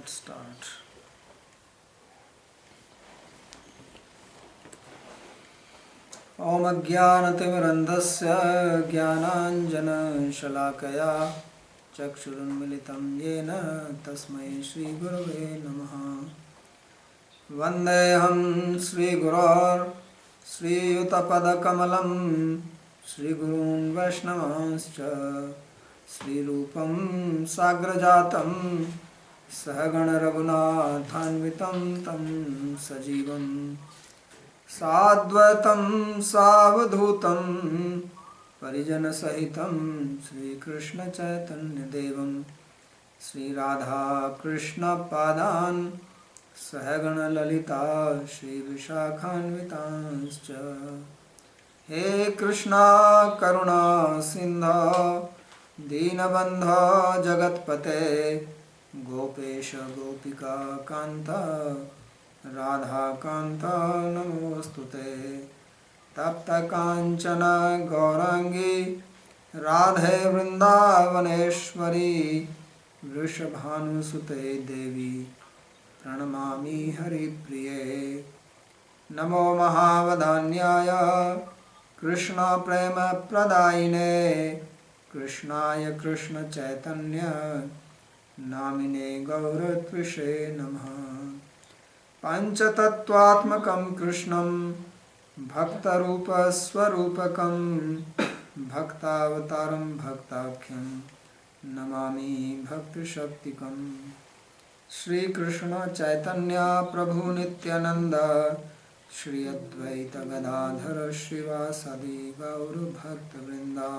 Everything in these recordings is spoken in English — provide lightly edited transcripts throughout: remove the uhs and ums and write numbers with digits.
Let's start. Om Ajnanatimmirandasya Jnananjana-shalakaya Chakshurunmilitam Yena Tasmai Shri Gurave Namaha. Vandeham Shri Gurur Shri Yutapadakamalam Shri Gurun Vaishnavanscha Shri Rupam Sagrajatam Sahagana Raghunathanvitam Tam Sajivam Sadvaitam Savadhutam Parijana Sahitam Shri Krishna Chaitanya Devam Shri Radha Krishna Padan Sahagana Lalita Shri Vishakhanvitanscha. He Krishna Karuna Sindha Deenabandha Jagatpate Gopesha Gopika Kanta Radha Kanta Namostute. Tapta Kanchana Gaurangi Radhe Vrindavaneshwari Vrishabhanusute Devi Pranamami Hari Priye. Namo Mahavadanyaya Krishna Prema Pradaine Krishnaya Krishna Chaitanya Namine Gauratvishe Namaha. Panchatattvatmakam Krishnam Bhaktarupa Swarupakam Bhaktavataram Bhaktakhyan Namami Bhakti Shaktikam. Shri Krishna Chaitanya Prabhu Nityananda Shri Advaita Gadadhara Shivasadi Gaur Bhakta Vrinda.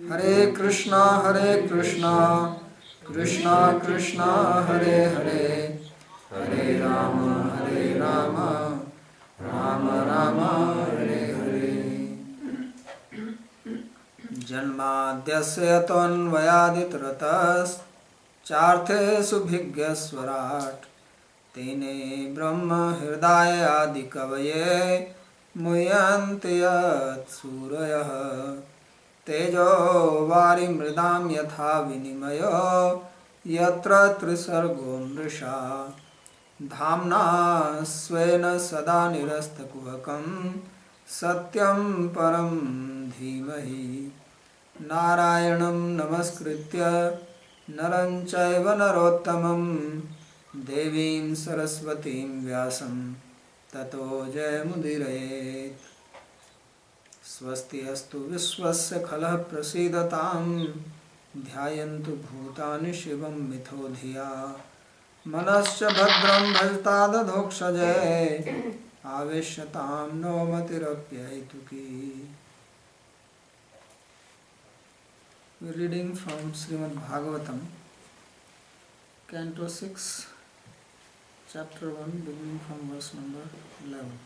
Hare Krishna Krishna Krishna Hare Hare Hare Rama Rama Rama Hare Hare. Janmadhyasya tonvayaditaratas Charte subhigyaswarat Tene brahma hridaya adikavaye Muyanti yat surayah Tejo vari mridam yatha vinimayo Yatra trisargo mrisha Dhamna svena sada nirastakuhakam Satyam param dhimahi. Narayanam namaskritya Naranchaiva narottamam Devim saraswatim vyasam Tato jayamudiraye. Swasti astu viswasya khalah prasidatam Dhyayantu bhutani shivam mitho dhiya. Manasya bhadram bhajtadadhokshaje Avishyatam no matirapyaituki. We are reading from Srimad Bhagavatam, Canto 6, Chapter 1, beginning from verse number 11.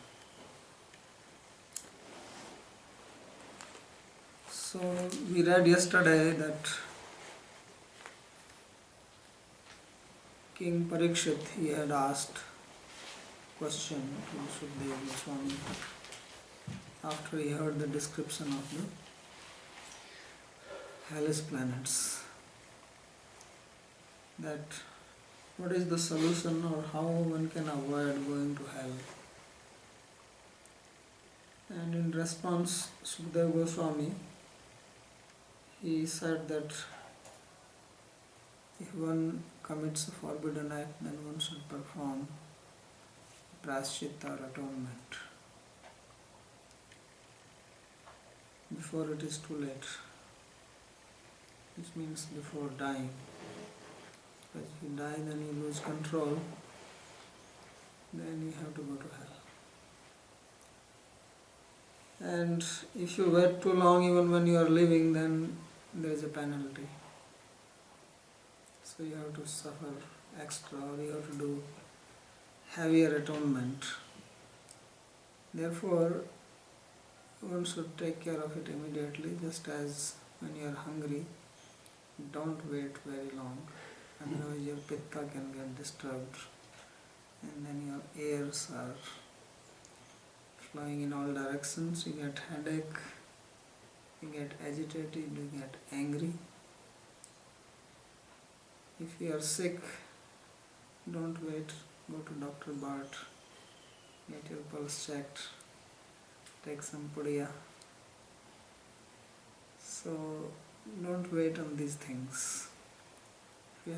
So, we read yesterday that King Parikshit, he had asked question to Sukadeva Goswami after he heard the description of the hellish planets, that what is the solution or how one can avoid going to hell. And in response, Sukadeva Goswami, he said that if one commits a forbidden act, then one should perform Parikshit or atonement before it is too late, which means before dying. Because if you die, then you lose control, then you have to go to hell. And if you wait too long, even when you are living, then there is a penalty. So you have to suffer extra, or you have to do heavier atonement. Therefore, one should take care of it immediately, just as when you are hungry, don't wait very long, otherwise your pitta can get disturbed and then your airs are flowing in all directions, you get headache, you get agitated, you get angry. If you are sick, Don't wait, go to Dr. Bart, get your pulse checked, take some pudiya. So don't wait on these things. If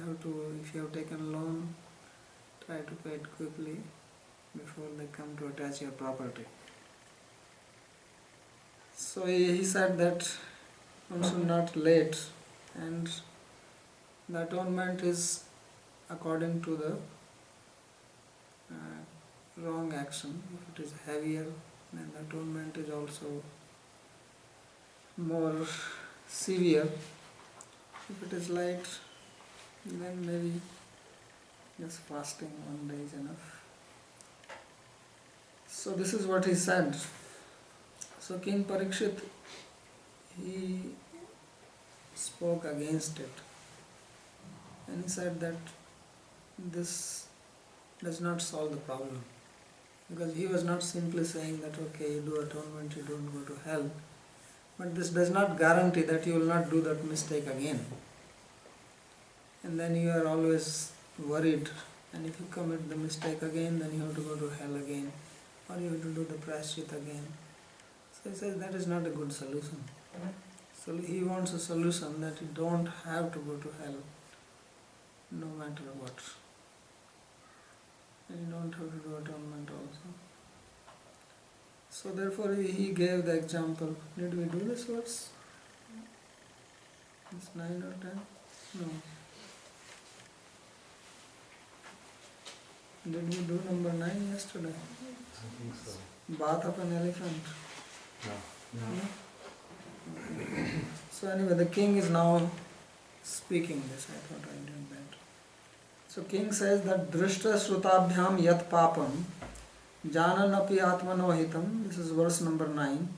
you have taken loan, try to pay it quickly before they come to attach your property. So he said that one should not late, and the atonement is according to the wrong action. If it is heavier, then the atonement is also more severe. If it is light, then maybe just fasting one day is enough. So this is what he said. So King Parikshit, he spoke against it, and he said that this does not solve the problem, because he was not simply saying that okay, you do atonement, you don't go to hell, but this does not guarantee that you will not do that mistake again, and then you are always worried, and if you commit the mistake again, then you have to go to hell again, or you have to do the Parikshit again. So he says that is not a good solution. So he wants a solution that you don't have to go to hell no matter what. And you don't have to do atonement also. So therefore he gave the example. Did we do this verse? It's 9 or 10? No. Did we do number 9 yesterday? I think so. Bath of an elephant? No. No? So anyway, the king is now speaking this. I thought I did that. So king says that drishta shrutabhyam yat papam janan api atmano hitam. This is verse number 9.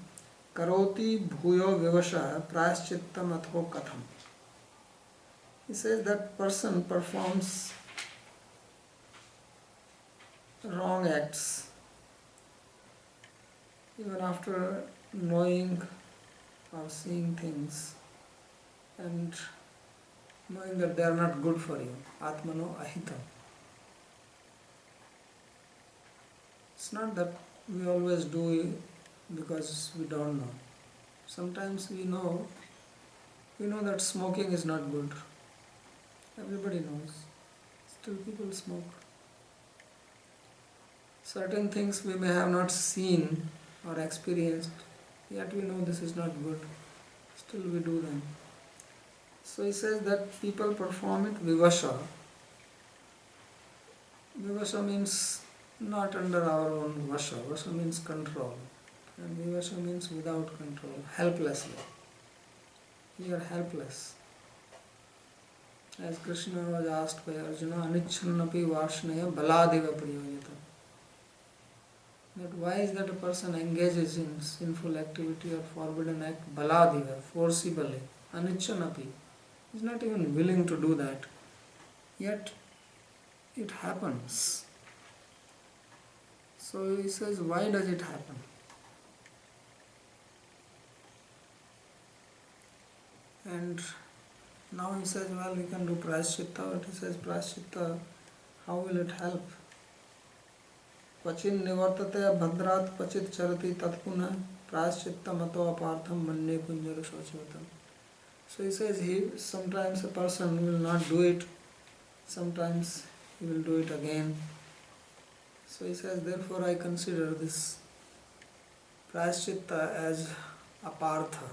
Karoti bhuyo vivasha prayaschittam atho katham. He says that person performs wrong acts even after knowing or seeing things and knowing that they are not good for you. Atmano ahitam. It's not that we always do it because we don't know. Sometimes we know that smoking is not good. Everybody knows. Still people smoke. Certain things we may have not seen or experienced, yet we know this is not good. Still we do them. So he says that people perform it vivasha. Vivasha means not under our own vasha. Vasha means control. And vivasha means without control, helplessly. You are helpless. As Krishna was asked by Arjuna, anichannapi varshnaya baladeva priyojita. That why is that a person engages in sinful activity or forbidden act baladiva, forcibly, anichannapi. He is not even willing to do that. Yet it happens. So he says, why does it happen? And now he says, well, we can do prayaschitta, but he says, prayaschitta, how will it help? Kvachin nivartate bhadrat kvachit charati tatpuna prayaschitta mato apartham manne kunjara shochavatam. So he says, sometimes a person will not do it, sometimes he will do it again. So he says, therefore I consider this prayaschitta as apartha.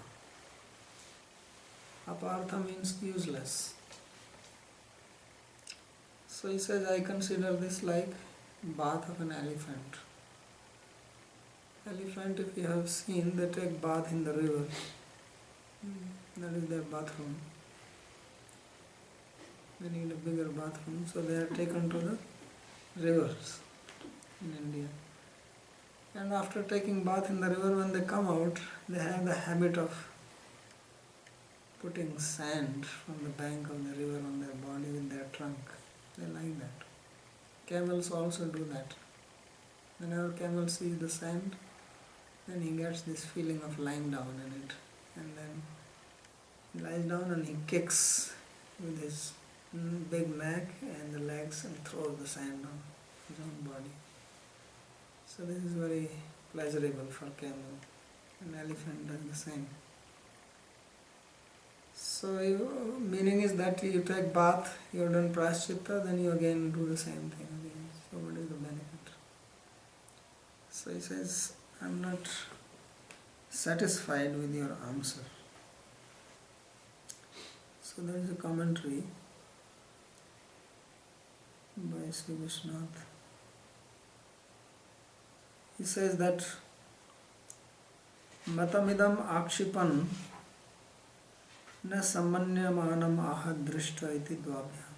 Apartha means useless. So he says, I consider this like bath of an elephant. Elephant, if you have seen, they take bath in the river. That is their bathroom. They need a bigger bathroom, so they are taken to the rivers in India. And after taking bath in the river, when they come out, they have the habit of putting sand from the bank of the river on their body with their trunk. They like that. Camels also do that. Whenever camel sees the sand, then he gets this feeling of lying down in it. And then he lies down and he kicks with his big neck and the legs and throws the sand on his own body. So this is very pleasurable for camel. An elephant does the same. So meaning is that you take bath, you have done praschitta, then you again do the same thing again. So what is the benefit? So he says, I am not satisfied with your answer. So there is a commentary by Sri Vishnath. He says that matamidam akshipan na samanyamanam ahad drishta iti dvabhyam.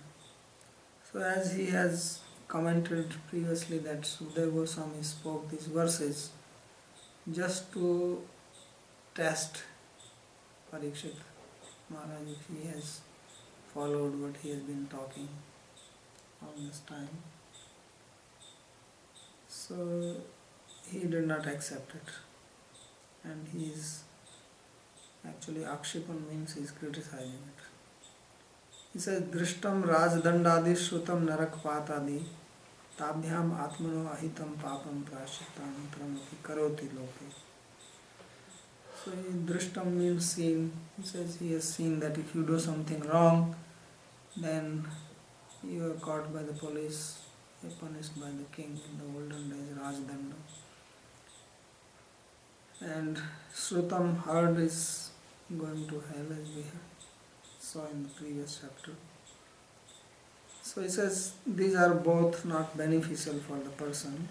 So as he has commented previously that Sukadeva Goswami spoke these verses just to test Parikshit Maharaj if he has followed what he has been talking all this time. So he did not accept it, and he is actually akshipan means he is criticizing it. He says drishtam rajdandadi shrutam narakpatadi tabhyam atmano ahitam papam prashittanantramati karoti loke. So drishtam means seen. He says he has seen that if you do something wrong, then you are caught by the police, you are punished by the king in the olden days, Rajdanda. And Shrutam, heard, is going to hell, as we saw in the previous chapter. So he says these are both not beneficial for the person,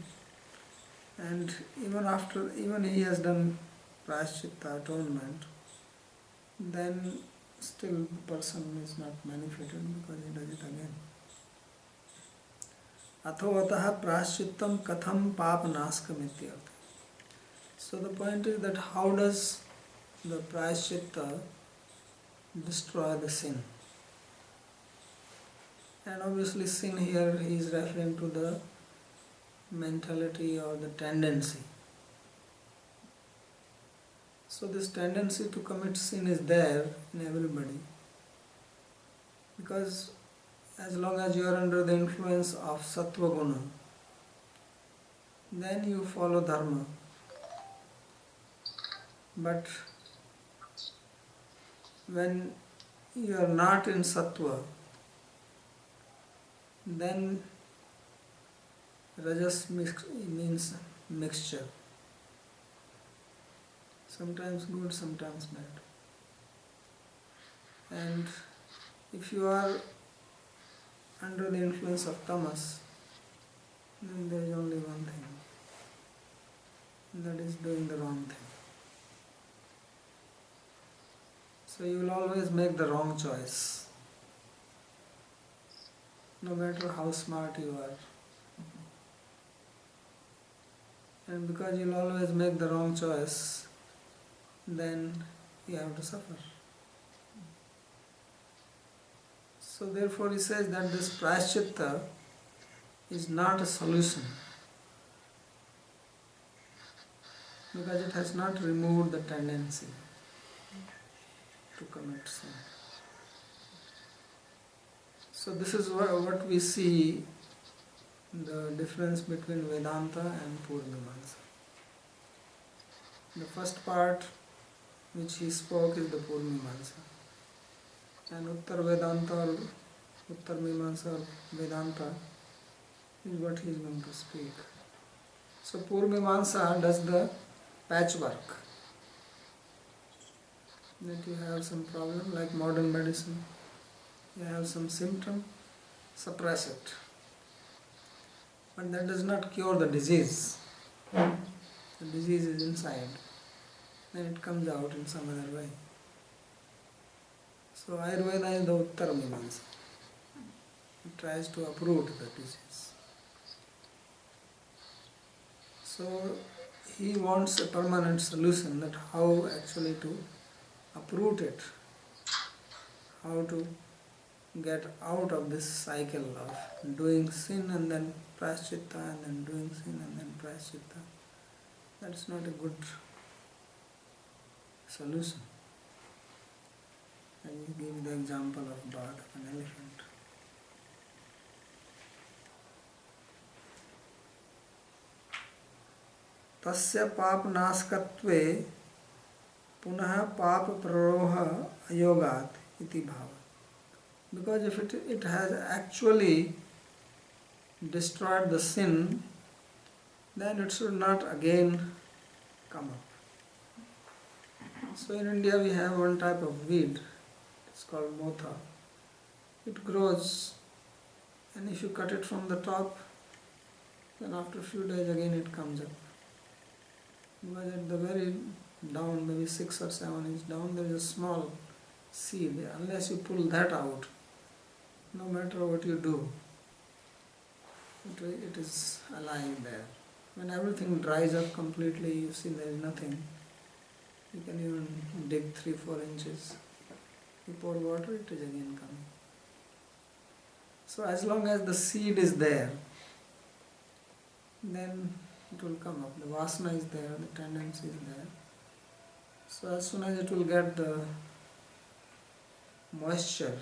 and even he has done praschitta, atonement, then still the person is not benefited because he does it again. Athovataha praschittam katham papanaskam ityartha. So the point is that how does the praschitta destroy the sin? And obviously sin here he is referring to the mentality or the tendency. So this tendency to commit sin is there in everybody, because as long as you are under the influence of sattva guna, then you follow dharma. But when you are not in sattva, then rajas means mixture. Sometimes good, sometimes bad. And if you are under the influence of tamas, then there is only one thing, and that is doing the wrong thing. So you will always make the wrong choice, no matter how smart you are. And because you will always make the wrong choice, then you have to suffer. So therefore he says that this praschitta is not a solution, because it has not removed the tendency to commit sin. So this is what we see, the difference between Vedanta and Purvamimamsa. The first part which he spoke is the Purvamimamsa, and Uttar Vedanta or Uttar Mimamsa or Vedanta is what he is going to speak. So Purvamimamsa does the patchwork, that you have some problem like modern medicine, you have some symptom, suppress it. But that does not cure the disease. The disease is inside, then it comes out in some other way. So Ayurveda is the Uttar Mimamsa. It tries to uproot the disease. So he wants a permanent solution, that how actually to uproot it, how to get out of this cycle of doing sin and then praschitta and then doing sin and then praschitta. That's not a good solution. And he gives the example of bird, of an elephant. tasya pap naskatve punah pap praroha ayogat iti bhava. Because if it has actually destroyed the sin, then it should not again come up. So in India we have one type of weed, it's called motha. It grows, and if you cut it from the top, then after a few days again it comes up. Because at the very down, maybe 6 or 7 inch down, there is a small seed. Unless you pull that out, no matter what you do, it is alive there. When everything dries up completely, you see there is nothing. You can even dig 3-4 inches. You pour water, it is again coming. So as long as the seed is there, then it will come up. The vasana is there, the tendency is there. So as soon as it will get the moisture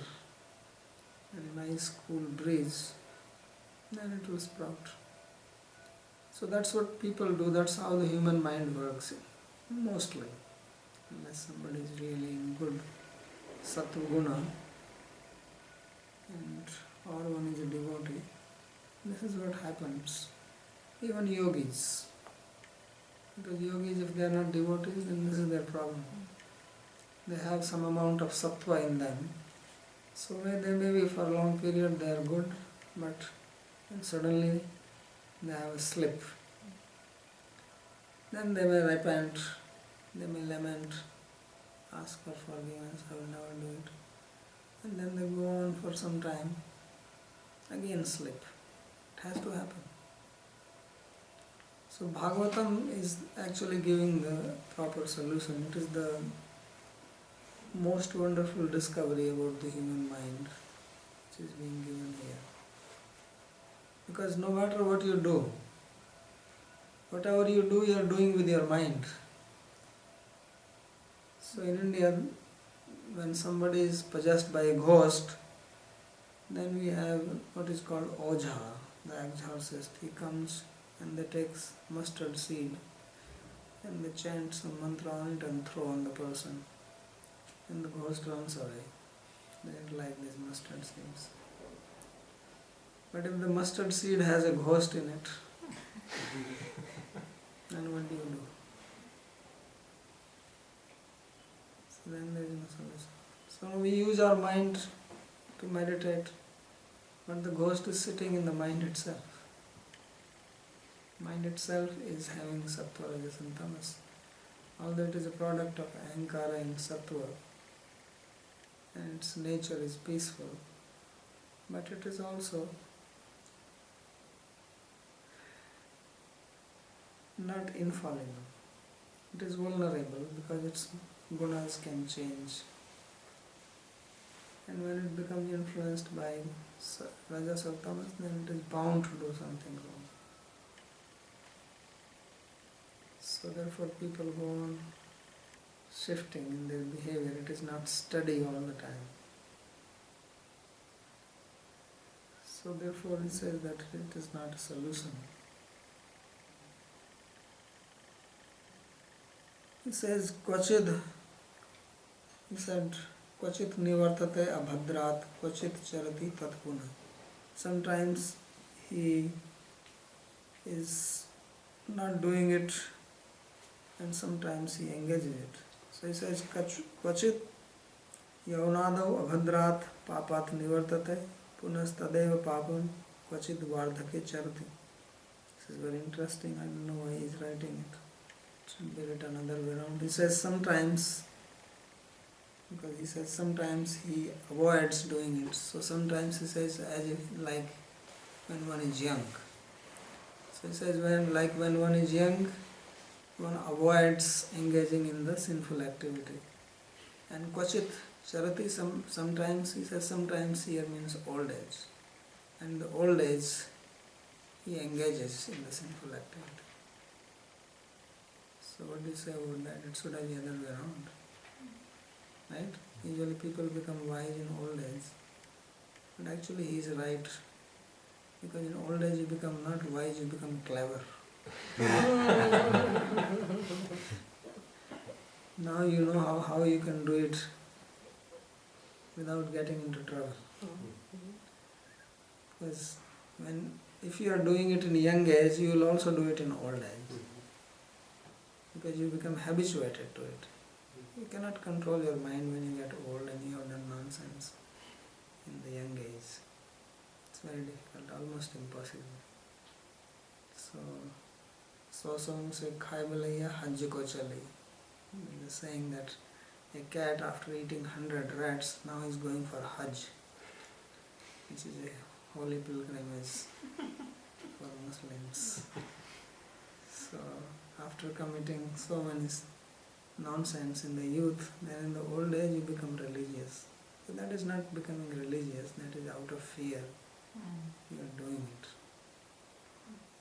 and nice cool breeze, then it will sprout. So that's what people do, that's how the human mind works, mostly. Unless somebody is really in good sattva guna and or one is a devotee, this is what happens. Even yogis, because yogis, if they are not devotees, then this is their problem. They have some amount of sattva in them, so they may be for a long period they are good, but then suddenly they have a slip. Then they may repent, they may lament, ask for forgiveness, I will never do it. And then they go on for some time, again slip. It has to happen. So Bhagavatam is actually giving the proper solution. It is the most wonderful discovery about the human mind which is being given here. Because no matter what you do, whatever you do, you are doing with your mind. So in India, when somebody is possessed by a ghost, then we have what is called ojha, the exorcist. He comes and they take mustard seed and they chant some mantra on it and throw on the person. And the ghost runs away. They don't like these mustard seeds. But if the mustard seed has a ghost in it, then what do you do? So then there is no solution. So we use our mind to meditate, but the ghost is sitting in the mind itself. Mind itself is having sattva, rajas and tamas. Although it is a product of ahankara and sattva, and its nature is peaceful, but it is also not infallible. It is vulnerable because its gunas can change. And when it becomes influenced by rajas or tamas, then it is bound to do something wrong. So therefore people go on shifting in their behavior. It is not steady all the time. So therefore he says that it is not a solution. He says, Kvachid, he said, Kvachit nivartate abhadrat, Kvachit charati tatpuna. Sometimes he is not doing it and sometimes he engages it. So he says, Kvachit yaunadav abhadrat papat nivartate, punas tadeva papam Kvachit vardhake charati. This is very interesting. I don't know why he is writing it. Should be written another way around. He says sometimes, because he says sometimes he avoids doing it. So sometimes he says as if like when one is young. So he says when one is young, one avoids engaging in the sinful activity. And Kvachit charati, sometimes he says sometimes here means old age. And in the old age he engages in the sinful activity. So what do you say about that? It should have the other way around. Right? Usually people become wise in old age. But actually he is right. Because in old age you become not wise, you become clever. Now you know how you can do it without getting into trouble. Because if you are doing it in young age, you will also do it in old age. Because you become habituated to it. You cannot control your mind when you get old and you have done nonsense in the young age. It's very difficult, almost impossible. So se khai balaiya hajj ko chali. The saying that a cat after eating 100 rats now is going for Hajj, which is a holy pilgrimage for Muslims. So after committing so many nonsense in the youth, then in the old age you become religious. So that is not becoming religious, that is out of fear. You are doing it.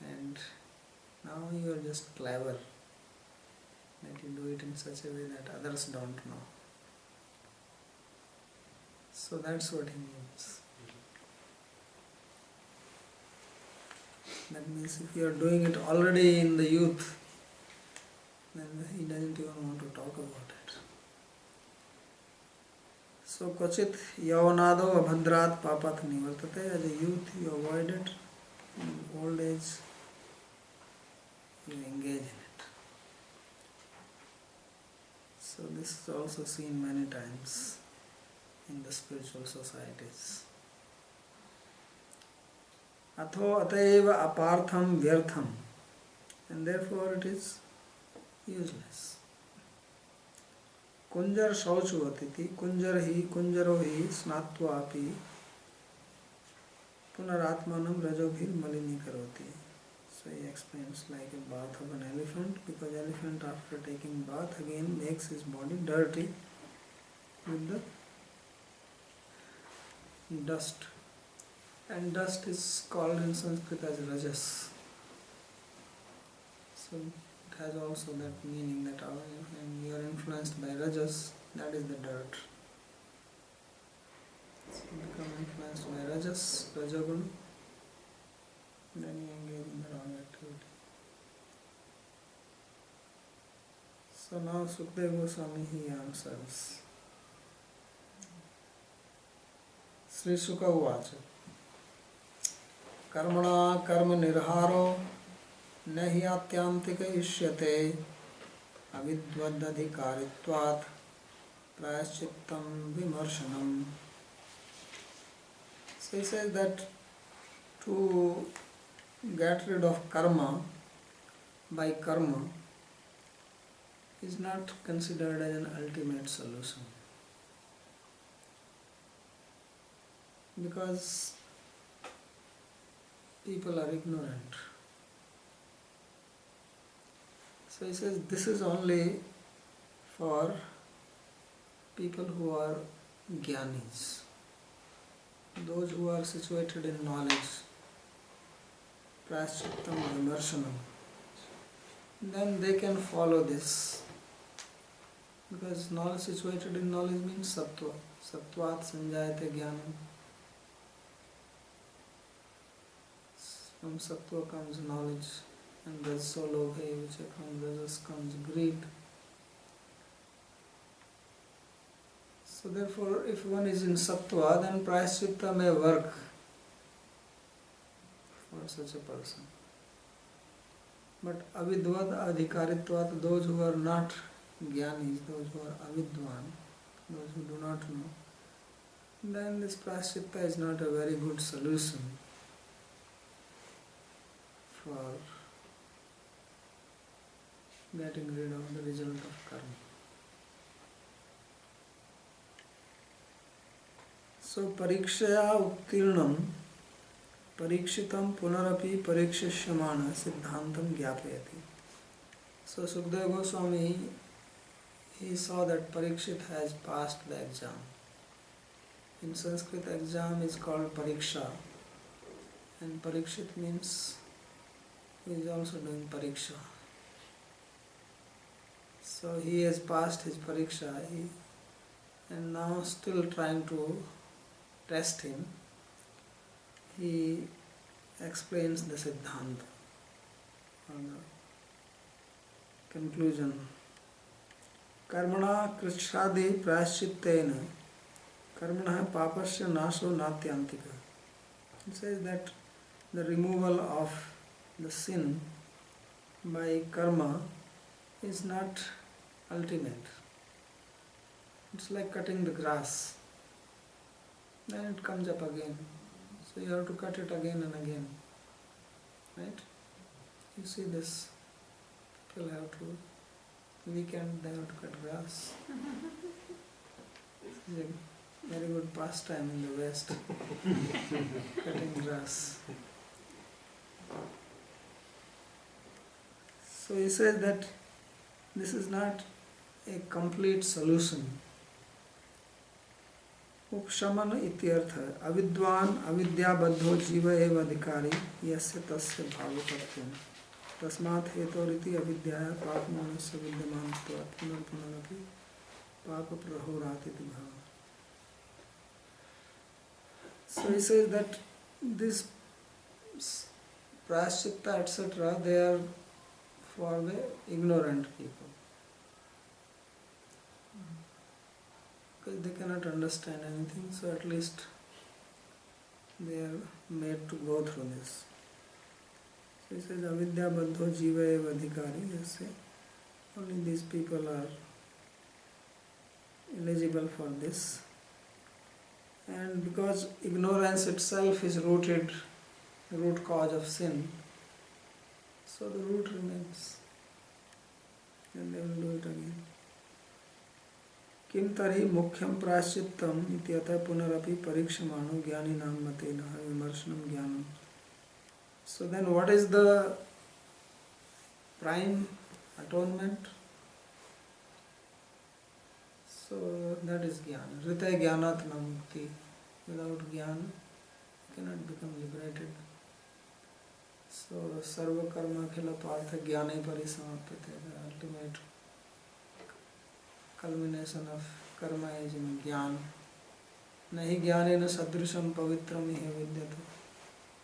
And now you are just clever, that you do it in such a way that others don't know. So that's what he means. That means if you are doing it already in the youth, then he doesn't even want to talk about it. So kvachit yavanado abhadrat papat nivartate. As a youth you avoid it, in old age you engage in it. So this is also seen many times in the spiritual societies. Atho ateva apartham vyartham, and therefore it is useless. Kunjar shauchu atiti, kunjaro hi snatva api punaratmanam rajobhir malini karoti. So he explains like a bath of an elephant, because elephant after taking bath again makes his body dirty with the dust. And dust is called in Sanskrit as rajas. So it has also that meaning that when you are influenced by rajas, that is the dirt. So you become influenced by rajas, rajaguna, then you engage in the wrong activity. So now Sukadeva Goswami he answers. Sri Sukha uvacha karmana karma nirharo nahi atyantika ishyate avidvadadhikaritvat prayaschittam vimarshanam. So he says that to get rid of karma by karma is not considered as an ultimate solution. Because people are ignorant. So he says this is only for people who are jnanis, those who are situated in knowledge, prayaschittam vimarshanam. Then they can follow this, because knowledge situated in knowledge means sattva. Sattvat sanjayate jnanam. From sattva comes knowledge, and rajaso lobhe, which from rajas comes greed. So therefore, if one is in sattva, then prayaschitta may work for such a person. But avidvad adhikaritvat, those who are not jnanis, those who are avidvan, those who do not know, then this prayaschitta is not a very good solution for getting rid of the result of karma. So parikshaya uttirnam parikshitam punarapi parikshishyamana siddhantam gyapayati. So Sukadeva Goswami, he saw that Parikshit has passed the exam. In Sanskrit, exam is called pariksha, and Parikshit means he is also doing pariksha. So he has passed his pariksha, and now still trying to test him, he explains the siddhanta, Conclusion. Karmana krishadi praschittena karmana papasya naso natyantika. It says that the removal of the sin by karma is not ultimate. It's like cutting the grass. Then it comes up again. So you have to cut it again and again. Right? You see this. People have to, weekend they have to cut grass. It's a very good pastime in the West. Cutting grass. So he says that this is not a complete solution. उपशमन इत्यर्थ अविद्वान अविद्याबद्धो जीव एव अधिकारी यस्य तस्य भावकत्वम् तस्मात् हेतोरिति अविद्याया पापमोहस्य विद्यमानत्वात् पुनर्पुनरपि पापप्रहोरातिति भावः. So he says that this praschitta etc. they are for the ignorant people. Because they cannot understand anything, so at least they are made to go through this. So he says, avidya baddho jiva eva adhikari, just say, only these people are eligible for this. And because ignorance itself is root cause of sin, so the root remains. And they will do it again. किम तर्हि मुख्यं प्रायश्चित्तम् इत्यतः पुनरपि परीक्षमाणो ज्ञानिनां मतेन विमर्शनं ज्ञानम्. So then what is the prime atonement? So that is jnana. Rita jnanat na mukti. Without jnana you cannot become liberated. So sarva karma khila partha jnane parisamapyate. The ultimate culmination of karma is in jnana. Nahi jnanena sadrisham pavitram iha vidyate.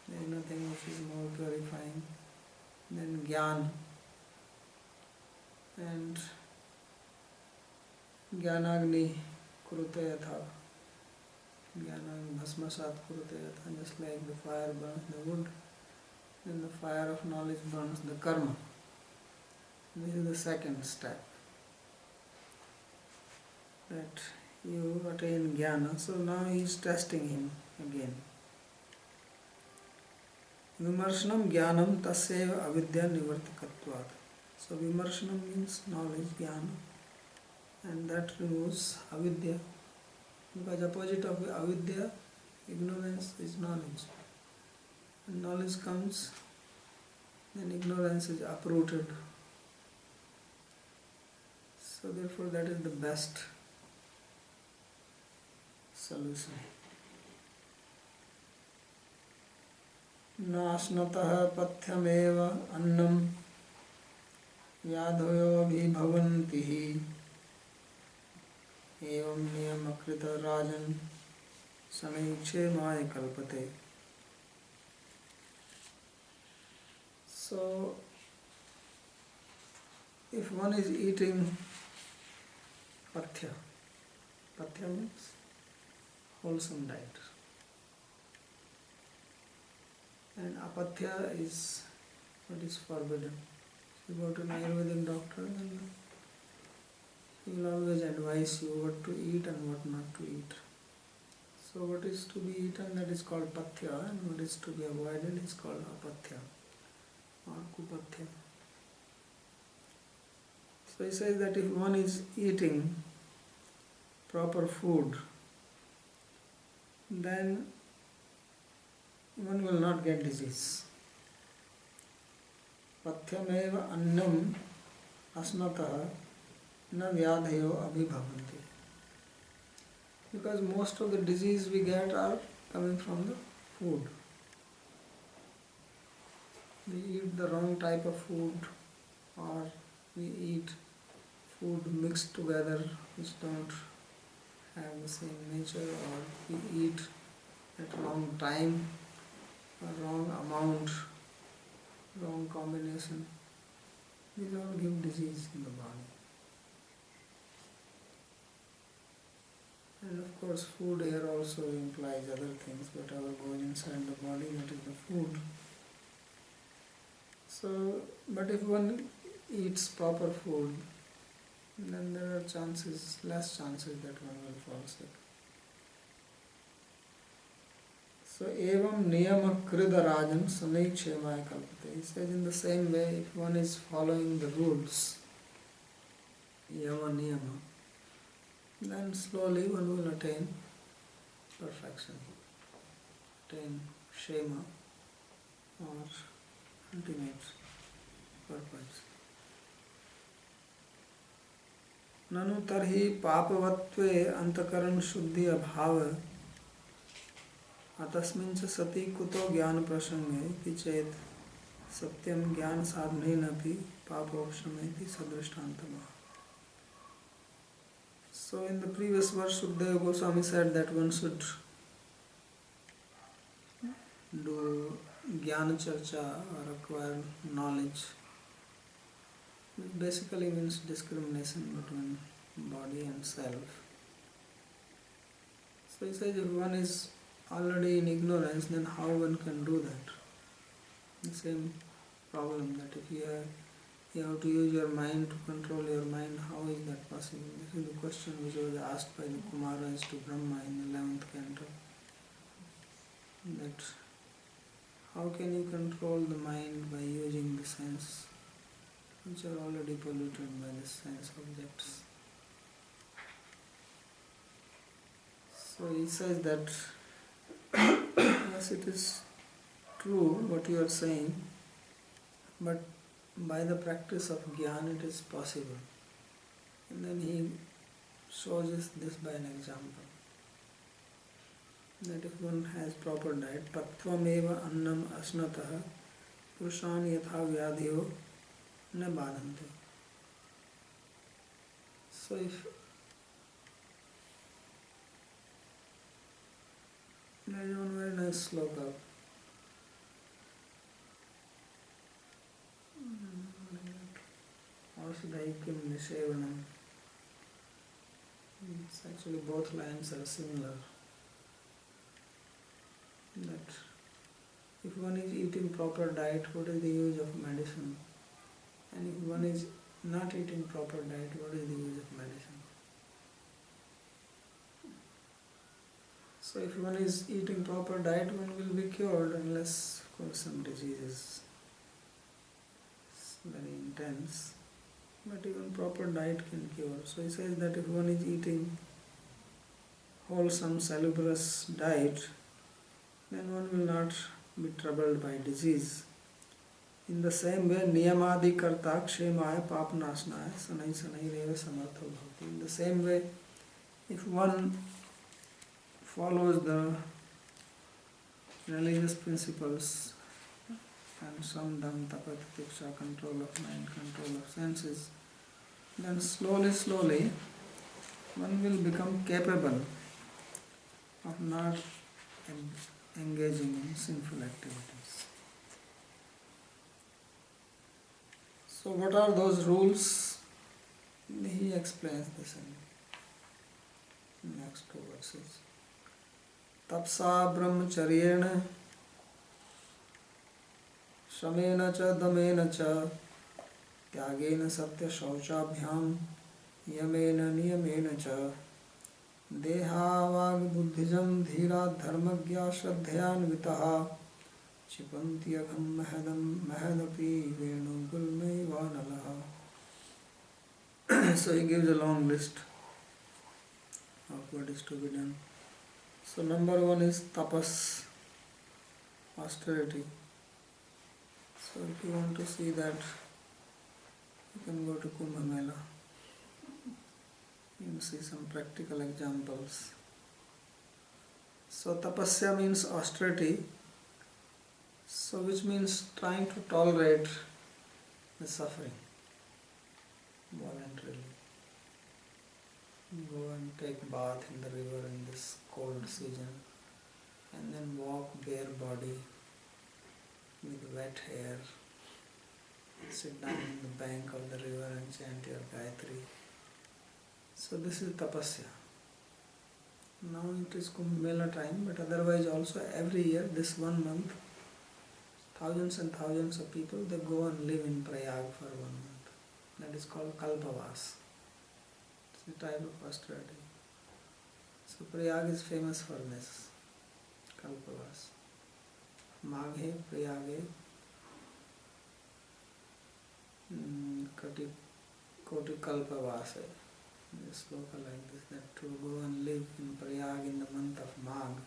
There is nothing which is more purifying than jnana. And jnanagni kurute yatha. Jnanagni bhasmasat kurute yatha. Just like the fire burns the wood, then the fire of knowledge burns the karma. This is the second step. That you attain jnana. So now he is testing him again. Vimarshanam jnanam taseva avidya nivartakatvat. So vimarshanam means knowledge, jnana, and that removes avidya. Because opposite of avidya, ignorance is knowledge. When knowledge comes, then ignorance is uprooted. So therefore that is the best solution. नाश्नतः पथ्यमेव अन्नं व्याधयोऽभिभवन्ति हि एवं नियमकृत राजन् समीक्षेमाय कल्पते. So if one is eating pathya means wholesome diet, and apathya is what is forbidden. If you go to an Ayurvedic doctor, then he will always advise you what to eat and what not to eat. So what is to be eaten, that is called pathya, and what is to be avoided is called apathya or kupathya. So he says that if one is eating proper food, then one will not get disease. Pathyameva annam asnatah na vyadhayo abhibhavanti. Because most of the disease we get are coming from the food. We eat the wrong type of food, or we eat food mixed together which don't have the same nature, or we eat at wrong time, or wrong amount, wrong combination. These all give disease in the body. And of course food here also implies other things, whatever goes inside the body, that is the food. So, but if one eats proper food, then there are less chances that one will fall sick. So, evam niyama krida rajan sanai kshemaya kalpate. He says in the same way, if one is following the rules, yama niyama, then slowly one will attain perfection, attain kshema or ultimate purpose. ननु तर्हि पापवत्वे अंतकरण शुद्धि अभाव अतस्मिन् च सति कुतो ज्ञान प्रसंगे इति चेत् सत्यम ज्ञान साधनेनपि पापोपशमेति सदृष्टान्तमः. So in the previous verse Sukadeva Goswami said that one should do jnana charcha or acquire knowledge. It basically means discrimination between body and self. So he says if one is already in ignorance, then how one can do that? The same problem that if you have to use your mind to control your mind, how is that possible? This is the question which was asked by the Kumaras to Brahma in the 11th canto. That how can you control the mind by using the sense which are already polluted by the sense objects? So he says that yes, it is true what you are saying, but by the practice of jnana it is possible. And then he shows us this by an example. That if one has proper diet, pattvameva annam asnatah purushan yatha vyadhiyo na badhante. So if there is one very nice sloka. Aushadhaikim nishevanam. It's actually both lines are similar. That if one is eating proper diet, what is the use of medicine? And if one is not eating proper diet, what is the use of medicine? So if one is eating proper diet, one will be cured unless, of course, some disease is very intense. But even proper diet can cure. So he says that if one is eating wholesome, salubrious diet, then one will not be troubled by disease. In the same way, niyamadi karta kshemaya papnasnaya sanai sanai reva samartha bhavati. In the same way, if one follows the religious principles and samdam tapat tiksha, control of mind, control of senses, then slowly one will become capable of not engaging in sinful activities. So what are those rules? He explains this in the next two verses. Tapsa brahmacharyena shamena cha damena cha tyagena satya shauchabhyam yamena niyamena cha देहावाग बुद्धिजम धीरा धर्मज्ञा श्रद्धयान्वितः क्षिपन्ति अघम महदपि वेणुगुल्मैवानलः. So he gives a long list of what is to be done. So number one is tapas, austerity. So if you want to see that, you can go to Kumbh Mela. You can see some practical examples. So tapasya means austerity, so which means trying to tolerate the suffering voluntarily. Go and take bath in the river in this cold season and then walk bare body with wet hair sit down on the bank of the river and chant your Gayatri. So this is tapasya. Now it is Kumbh Mela time, but otherwise also every year, this 1 month, thousands and thousands of people, they go and live in Prayag for 1 month. That is called Kalpavas. It's a type of austerity. So Prayag is famous for this, Kalpavas. Maghe Prayage Koti Kalpavase. A sloka like this, that to go and live in Prayag in the month of Magh,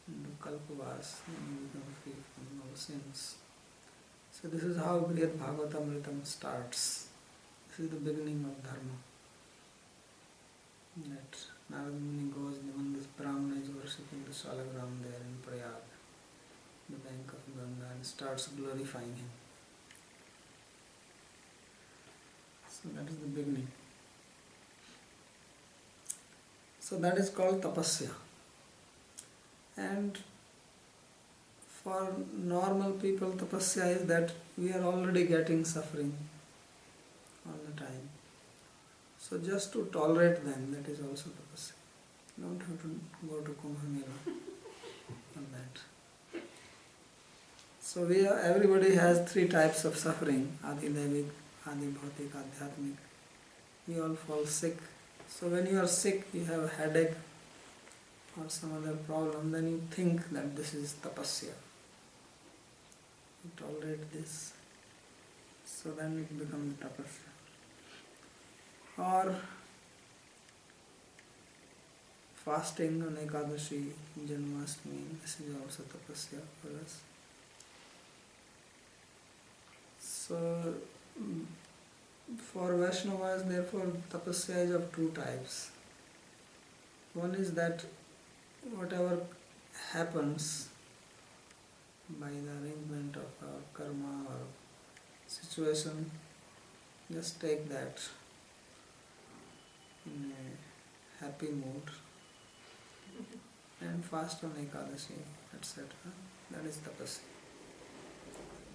and do Kalpavas, then you become free from all sins. So this is how Brihad Bhagavatam starts. This is the beginning of Dharma. That Narada Muni goes, when this Brahmana is worshipping the Salagram there in Prayag, the bank of Ganga, and starts glorifying him. So that is the beginning. So that is called tapasya. And for normal people, tapasya is that we are already getting suffering all the time. So just to tolerate them, that is also tapasya. You don't have to go to Kumbh Mela for that. So everybody has 3 types of suffering: Adi Devik, Adi Bhautik, Adhyatmik. We all fall sick. So when you are sick, you have a headache or some other problem, then you think that this is tapasya. You tolerate this. So then it becomes tapasya. Or fasting on Ekadashi, Janmashtami, this is also tapasya for us. So for Vaishnavas, therefore, tapasya is of 2 types. One is that whatever happens by the arrangement of our karma or situation, just take that in a happy mood and fast on Ekadashi, etc. That is tapasya.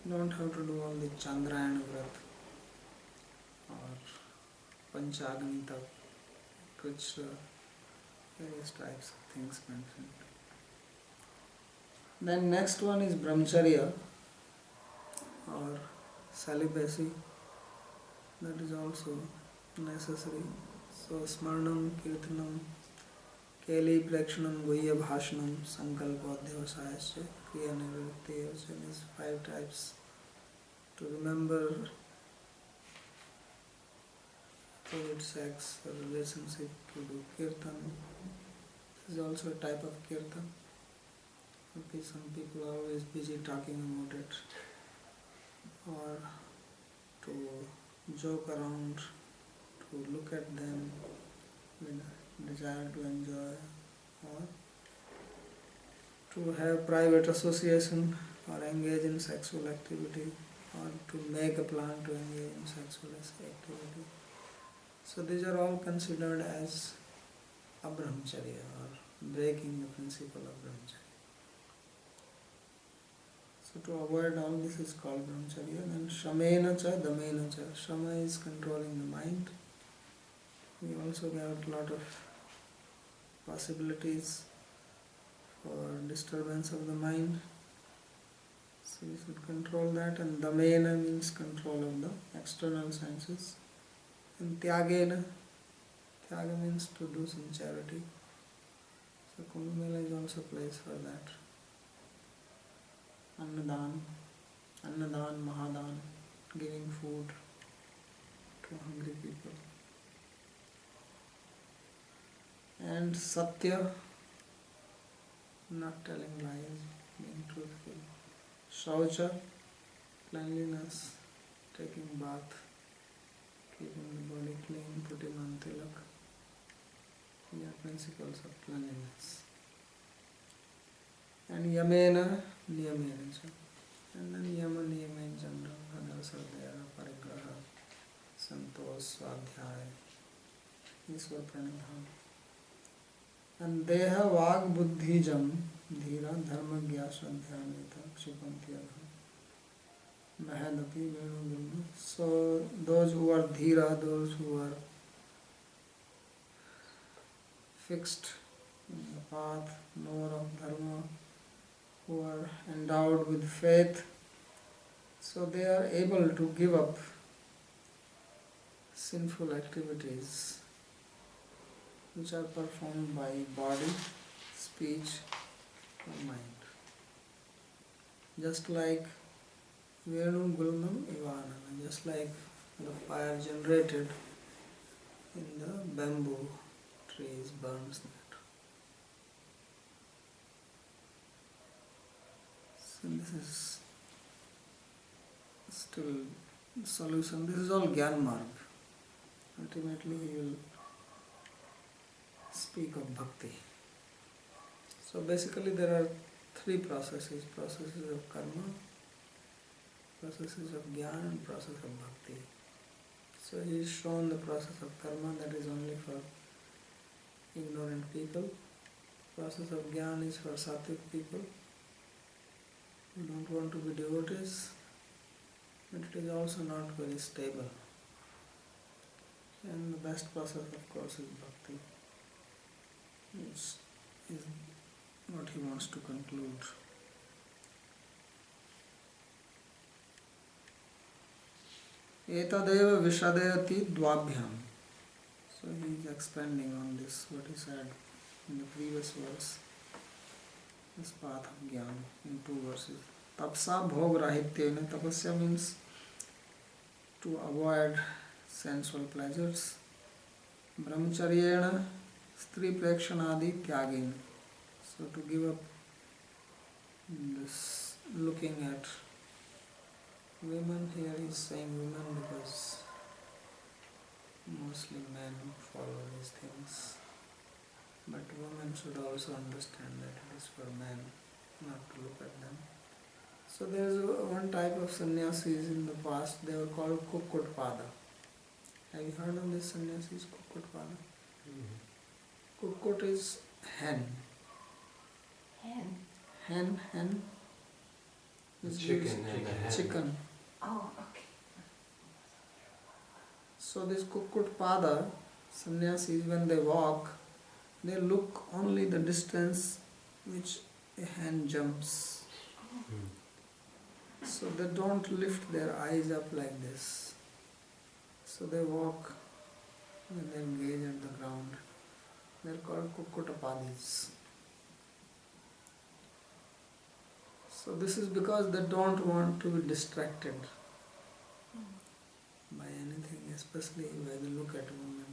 You don't have to do all the Chandrayana Vrat or Panchagnita, which various types of things mentioned. Then next one is Brahmacharya or celibacy. That is also necessary. So Smarnam, Kirtanam, Keli, Prakshanam, Guhya Bhashanam, Sankalpa, Adhyavasayasya, Kriya Nivritti, is 5 types. To remember opposite sex or relationship, to do kirtan. This is also a type of kirtan. Okay, some people are always busy talking about it, or to joke around, to look at them with a desire to enjoy, or to have private association or engage in sexual activity, or to make a plan to engage in sexual activity. So these are all considered as abrahmacharya or breaking the principle of brahmacharya. So to avoid all this is called brahmacharya. Then shamena cha damena cha. Shama is controlling the mind. We also got a lot of possibilities for disturbance of the mind. So we should control that. And damena means control of the external senses. And tyagena, tyaga means to do some charity. So Kumbh Mela is also a place for that. Annadan, Mahadan, giving food to hungry people. And Satya, not telling lies, being truthful. Shaucha, cleanliness, taking bath, keeping the body clean, putting on tilak. These are principles of cleanliness. And Yamena, Niyamena. And then Yama, Niyama in general, Adasardaya, Parigraha, Santosh, Swadhyaya. These were pranidhana. And Deha, Vag, Buddhi, Jam, Dhira, Dharma, Gya, Shraddhyanita, Kshipanti, Mahadapi Venugulma. So those who are dhira, those who are fixed in the path, knower of dharma, who are endowed with faith, so they are able to give up sinful activities which are performed by body, speech or mind. Just like Venu Gulnam Ivanana, just like the fire generated in the bamboo trees burns that. So this is still the solution. This is all Gyan Marg. Ultimately he will speak of Bhakti. So basically there are three processes of karma, processes of Gyan and process of Bhakti. So he is shown the process of karma, that is only for ignorant people. Process of Gyan is for sattvic people who don't want to be devotees, but it is also not very stable. And the best process of course is Bhakti, which is what he wants to conclude. Etadeva vishadayati dvabhyam. So he is expanding on this, what he said in the previous verse, this path of Jnana in 2 verses. Tapsa bhog rahityena. Tapasya means to avoid sensual pleasures. Brahmacharyena stri prekshanadi tyagena. So to give up this looking at women, here is saying women because mostly men follow these things. But women should also understand that it is for men not to look at them. So there is one type of sannyasis in the past, they were called Kukkutpada. Have you heard of this sannyasis, Kukkutpada? Kukkut is hen. Hen. Which Chicken gives and the hen. chicken. Oh, okay. So this Kukkutpada sannyasis, when they walk, they look only the distance which a hen jumps. So they don't lift their eyes up like this. So they walk and then gaze at the ground. They are called Kukkutapadis. So this is because they don't want to be distracted by anything, especially when they look at women.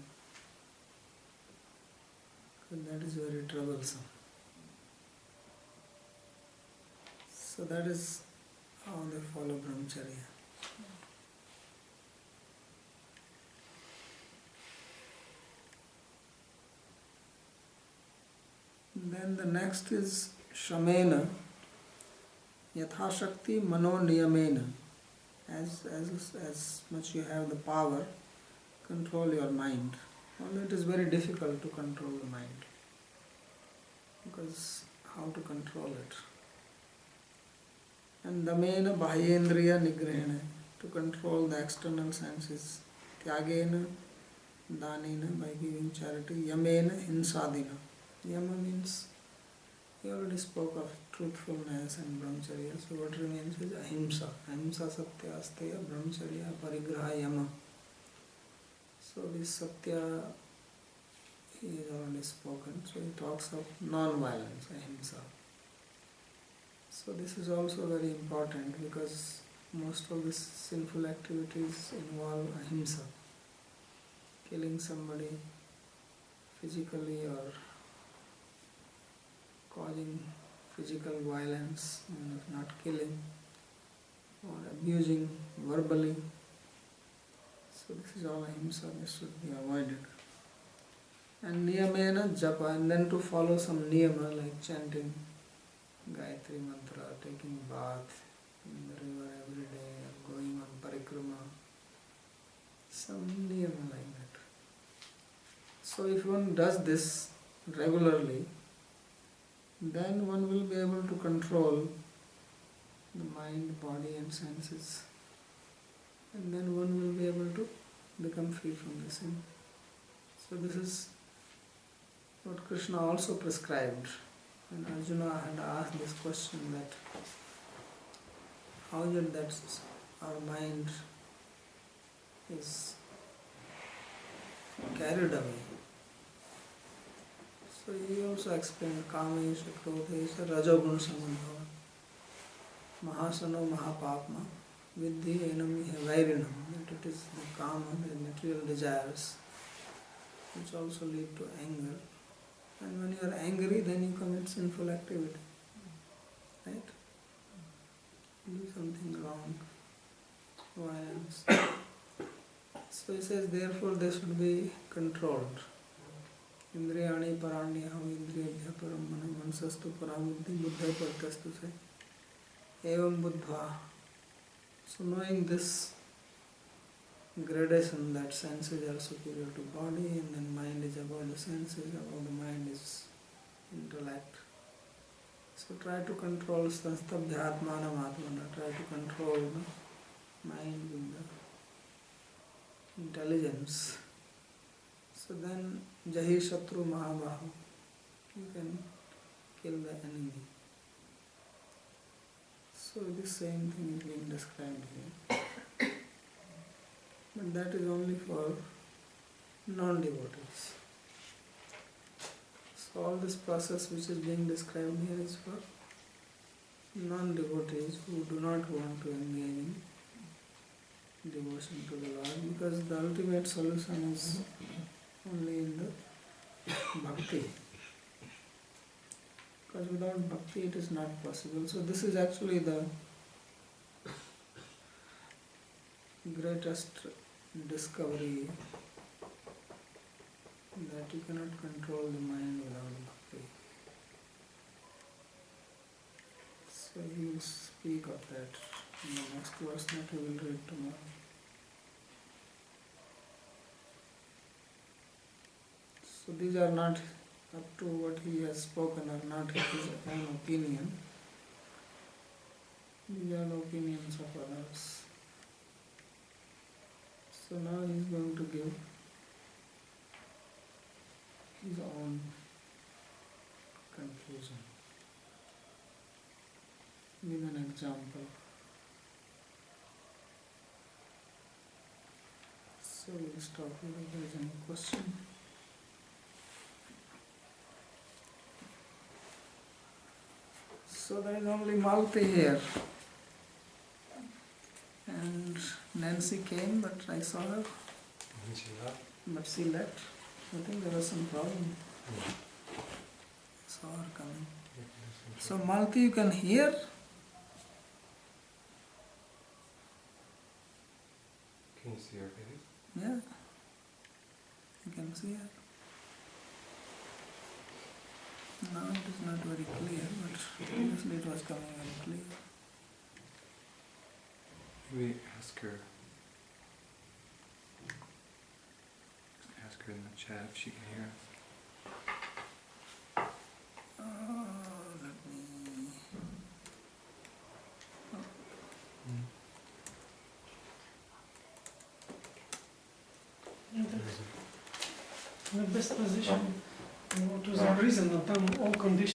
Because that is very troublesome. So that is how they follow brahmacharya. Then the next is shamena, yatha shakti mano niyamena. As much you have the power, control your mind. Although it is very difficult to control the mind, because how to control it? And damena bahyendriya nigrahena, to control the external senses. Tyagena danena, by giving charity. Yamena hinsadina. Yama means, he already spoke of truthfulness and brahmacharya, so what remains is ahimsa. Ahimsa satya asteya brahmacharya parigraha yama. So this satya, he has already spoken, so he talks of non-violence, ahimsa. So this is also very important because most of these sinful activities involve ahimsa. Killing somebody physically or causing physical violence, even if not killing, or abusing verbally. So this is all ahimsa, this should be avoided. And niyamena japa, and then to follow some niyama like chanting Gayatri mantra, taking bath in the river every day, or going on parikrama, some niyama like that. So if one does this regularly, then one will be able to control the mind, body and senses and then one will be able to become free from the sin. So this is what Krishna also prescribed. And Arjuna had asked this question that how is it that our mind is carried away. So he also explained Kamesha, Krodesha, Rajoguna Samandhava, Mahasano Mahapapma, Vidhi Enamiha Vairinam, that it is the kama, the material desires, which also lead to anger. And when you are angry, then you commit sinful activity. Right? Do something wrong, violence. So he says, therefore they should be controlled. Indriyani paranyahu indriyabhya param mana mansastu parabuddhi buddha partastu say. Evam buddha. So knowing this gradation that senses are superior to body and then mind is above the senses, above the mind is intellect. So try to control sanstabhyatmanam atmana, try to control the mind with the intelligence. So then Jahi Shatru Mahabahu, you can kill the enemy. So this same thing is being described here. But that is only for non-devotees. So all this process which is being described here is for non-devotees who do not want to engage in devotion to the Lord, because the ultimate solution is only in the Bhakti. Because without Bhakti it is not possible. So this is actually the greatest discovery, that you cannot control the mind without Bhakti. So he will speak of that in the next verse that we will read tomorrow. So these are not, up to what he has spoken, are not his own opinion. These are the opinions of others. So now he is going to give his own conclusion with an example. So we'll stop here if there is any question. So there is only Malti here. And Nancy came, but I saw her. And she left? But she left. I think there was some problem. Yeah. Saw her coming. So Malti, you can hear? Can you see her face? Yeah. You can see her. Now it is not very clear, but previously it was coming very clear. Maybe ask her in the chat if she can hear us. Let me... The best position, what was the reason that all conditions